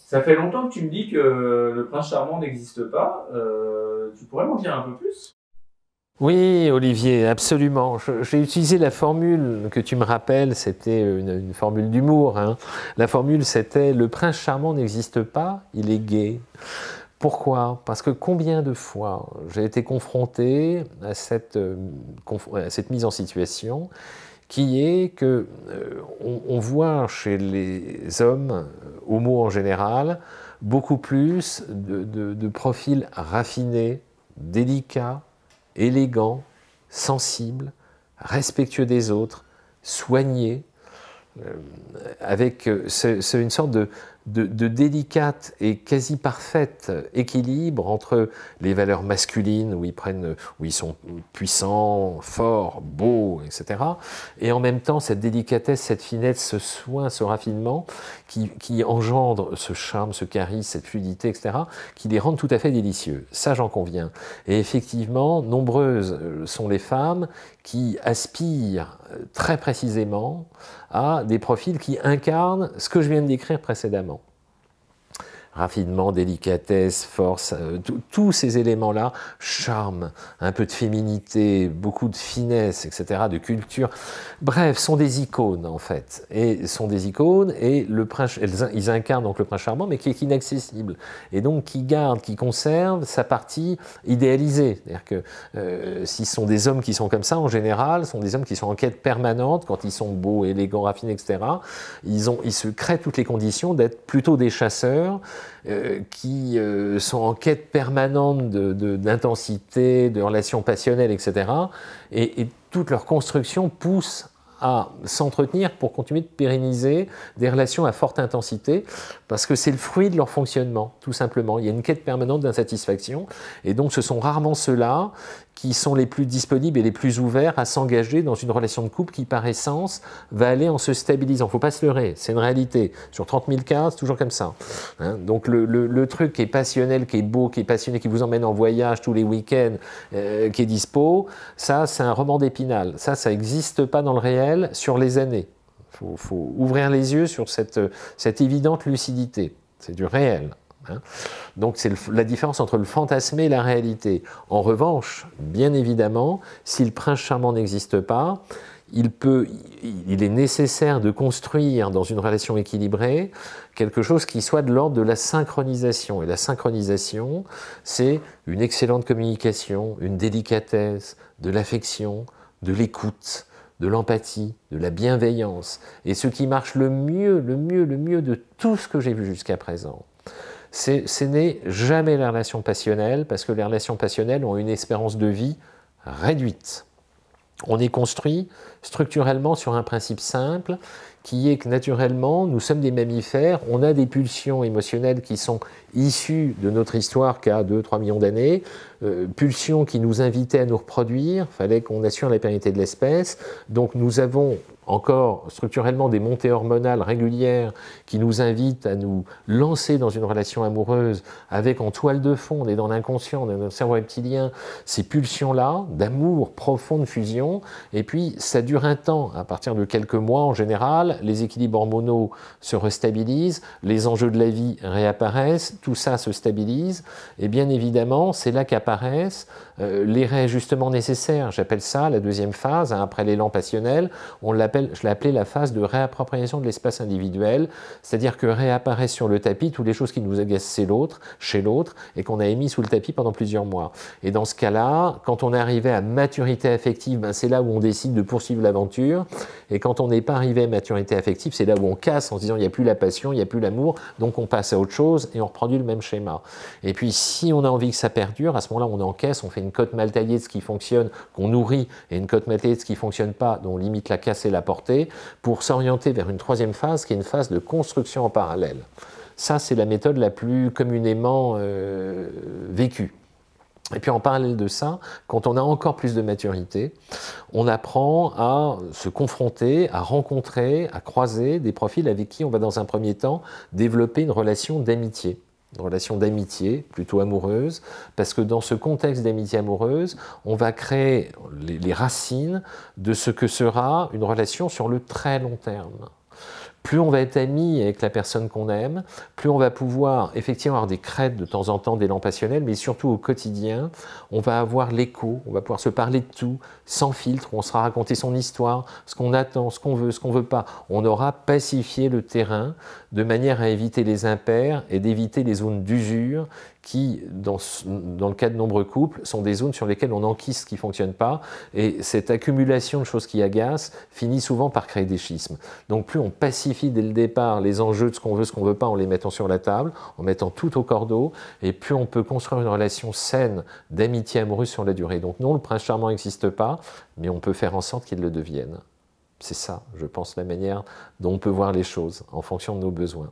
Ça fait longtemps que tu me dis que le prince charmant n'existe pas. Tu pourrais m'en dire un peu plus? Oui, Olivier, absolument. J'ai utilisé la formule que tu me rappelles, c'était une formule d'humour, hein. La formule, c'était «Le prince charmant n'existe pas, il est gai». Pourquoi? Parce que combien de fois j'ai été confronté à cette mise en situation qui est que on voit chez les hommes, homo en général, beaucoup plus de profils raffinés, délicats, élégants, sensibles, respectueux des autres, soignés, euh, avec une sorte de délicate et quasi parfaite équilibre entre les valeurs masculines où ils sont puissants, forts, beaux, etc. Et en même temps cette délicatesse, cette finesse, ce soin, ce raffinement qui engendre ce charme, ce charisme, cette fluidité, etc. qui les rendent tout à fait délicieux. Ça, j'en conviens. Et effectivement, nombreuses sont les femmes qui aspirent très précisément à des profils qui incarnent ce que je viens de décrire précédemment. Raffinement, délicatesse, force, tous ces éléments-là, charme, un peu de féminité, beaucoup de finesse, etc., de culture, bref, sont des icônes en fait, et le prince, ils incarnent donc le prince charmant, mais qui est inaccessible, et donc qui garde, qui conserve sa partie idéalisée, c'est-à-dire que si ce sont des hommes qui sont comme ça, en général, ce sont des hommes qui sont en quête permanente, quand ils sont beaux, élégants, raffinés, etc., ils se créent toutes les conditions d'être plutôt des chasseurs, qui sont en quête permanente d'intensité, de relations passionnelles, etc. Et toute leur construction pousse à s'entretenir pour continuer de pérenniser des relations à forte intensité, parce que c'est le fruit de leur fonctionnement, tout simplement. Il y a une quête permanente d'insatisfaction, et donc ce sont rarement ceux-là qui sont les plus disponibles et les plus ouverts à s'engager dans une relation de couple qui, par essence, va aller en se stabilisant. Il ne faut pas se leurrer, c'est une réalité. Sur 30 000 cas, c'est toujours comme ça. Hein, donc le truc qui est passionnel, qui est beau, qui est passionné, qui vous emmène en voyage tous les week-ends, qui est dispo, ça, c'est un roman d'Épinal. Ça n'existe pas dans le réel sur les années. Il faut ouvrir les yeux sur cette évidente lucidité. C'est du réel. Hein. Donc c'est la différence entre le fantasmé et la réalité. En revanche, bien évidemment, si le prince charmant n'existe pas, il est nécessaire de construire dans une relation équilibrée quelque chose qui soit de l'ordre de la synchronisation. Et la synchronisation, c'est une excellente communication, une délicatesse, de l'affection, de l'écoute, de l'empathie, de la bienveillance. Et ce qui marche le mieux de tout ce que j'ai vu jusqu'à présent, ce n'est jamais les relations passionnelles, parce que les relations passionnelles ont une espérance de vie réduite. On est construit structurellement sur un principe simple, qui est que naturellement, nous sommes des mammifères, on a des pulsions émotionnelles qui sont issues de notre histoire qui a 2-3 millions d'années, pulsions qui nous invitaient à nous reproduire, il fallait qu'on assure la pérennité de l'espèce, donc nous avons encore structurellement des montées hormonales régulières qui nous invitent à nous lancer dans une relation amoureuse avec en toile de fond, on est dans l'inconscient, dans notre cerveau reptilien, ces pulsions-là d'amour profond, de fusion, et puis ça dure un temps, à partir de quelques mois en général, les équilibres hormonaux se restabilisent, les enjeux de la vie réapparaissent, tout ça se stabilise, et bien évidemment, c'est là qu'apparaissent les réajustements nécessaires. J'appelle ça la deuxième phase, hein, après l'élan passionnel, je l'ai appelé la phase de réappropriation de l'espace individuel, c'est-à-dire que réapparaissent sur le tapis toutes les choses qui nous agacent chez l'autre, et qu'on a émis sous le tapis pendant plusieurs mois. Et dans ce cas-là, quand on est arrivé à maturité affective, ben c'est là où on décide de poursuivre l'aventure, et quand on n'est pas arrivé à maturité affective, c'est là où on casse en se disant il n'y a plus la passion, il n'y a plus l'amour, donc on passe à autre chose, et on reproduit le même schéma. Et puis si on a envie que ça perdure, à ce moment-là on encaisse, on fait une cote mal taillée de ce qui fonctionne, qu'on nourrit, et une cote mal taillée de ce qui ne fonctionne pas, dont on limite la casse et la portée, pour s'orienter vers une troisième phase, qui est une phase de construction en parallèle. Ça, c'est la méthode la plus communément vécue. Et puis en parallèle de ça, quand on a encore plus de maturité, on apprend à se confronter, à rencontrer, à croiser des profils avec qui on va dans un premier temps développer une relation d'amitié. Une relation d'amitié, plutôt amoureuse, parce que dans ce contexte d'amitié amoureuse, on va créer les racines de ce que sera une relation sur le très long terme. plus on va être ami avec la personne qu'on aime, plus on va pouvoir effectivement avoir des crêtes de temps en temps, d'élan passionnel, mais surtout au quotidien, on va avoir l'écho, on va pouvoir se parler de tout, sans filtre, on sera raconter son histoire, ce qu'on attend, ce qu'on veut pas. On aura pacifié le terrain de manière à éviter les impairs et d'éviter les zones d'usure qui, dans le cas de nombreux couples, sont des zones sur lesquelles on enquisse ce qui ne fonctionne pas, et cette accumulation de choses qui agacent finit souvent par créer des schismes. Donc plus on pacifie dès le départ les enjeux de ce qu'on veut pas, en les mettant sur la table, en mettant tout au cordeau, et plus on peut construire une relation saine d'amitié amoureuse sur la durée. Donc non, le prince charmant n'existe pas, mais on peut faire en sorte qu'il le devienne. C'est ça, je pense, la manière dont on peut voir les choses, en fonction de nos besoins.